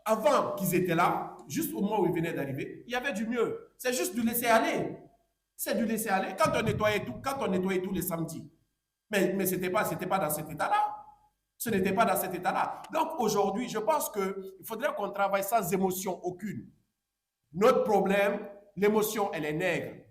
avant qu'ils étaient là, juste au moment où ils venaient d'arriver, il y avait du mieux. C'est juste du laisser aller. C'est du laisser aller. Quand on nettoyait tous les samedis. Mais ce n'était pas dans cet état-là. Ce n'était pas dans cet état-là. Donc aujourd'hui, je pense qu'il faudrait qu'on travaille sans émotion aucune. Notre problème, l'émotion, elle est nègre.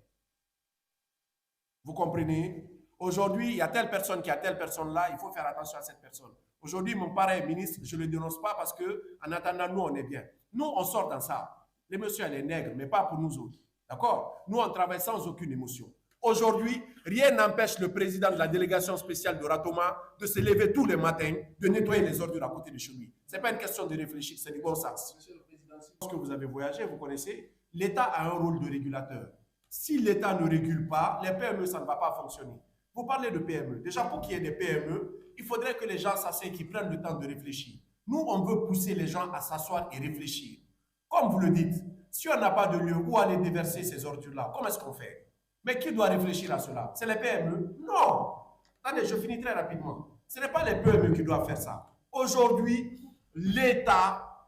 Vous comprenez? Aujourd'hui, il y a telle personne qui a telle personne-là, il faut faire attention à cette personne. Aujourd'hui, mon père est ministre, je ne le dénonce pas parce qu'en attendant, nous, on est bien. Nous, on sort dans ça. L'émotion, elle est nègre, mais pas pour nous autres. D'accord? Nous, on travaille sans aucune émotion. Aujourd'hui, rien n'empêche le président de la délégation spéciale de Ratoma de se lever tous les matins, de nettoyer les ordures à côté de chez lui. Ce n'est pas une question de réfléchir, c'est du bon sens. Monsieur le Président, lorsque vous avez voyagé, vous connaissez, l'État a un rôle de régulateur. Si l'État ne régule pas, les PME, ça ne va pas fonctionner. Vous parlez de PME. Déjà, pour qu'il y ait des PME, il faudrait que les gens s'asseyent, qu'ils prennent le temps de réfléchir. Nous, on veut pousser les gens à s'asseoir et réfléchir. Comme vous le dites, si on n'a pas de lieu où aller déverser ces ordures-là, comment est-ce qu'on fait? Mais qui doit réfléchir à cela? C'est les PME? Non. Attendez, je finis très rapidement. Ce n'est pas les PME qui doivent faire ça. Aujourd'hui, l'État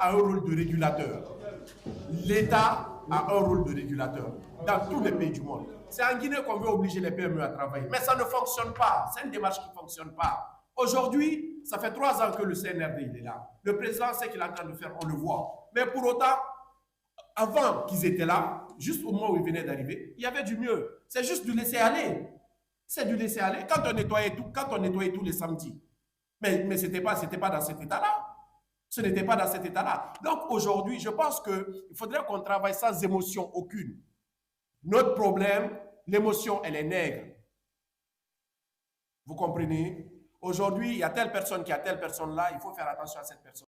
a un rôle de régulateur. L'État a un rôle de régulateur dans tous les pays du monde. C'est en Guinée qu'on veut obliger les PME à travailler. Mais ça ne fonctionne pas. C'est une démarche qui ne fonctionne pas. Aujourd'hui, ça fait 3 ans que le CNRD il est là. Le président sait qu'il est en train de faire, on le voit. Mais pour autant, avant qu'ils étaient là, juste au moment où ils venaient d'arriver, il y avait du mieux. C'est juste du laisser aller. C'est du laisser aller. Quand on nettoyait tous les samedis. Mais ce n'était pas dans cet état-là. Ce n'était pas dans cet état-là. Donc aujourd'hui, je pense qu'il faudrait qu'on travaille sans émotion aucune. Notre problème, l'émotion, elle est nègre. Vous comprenez? Aujourd'hui, il y a telle personne qui a telle personne-là, il faut faire attention à cette personne.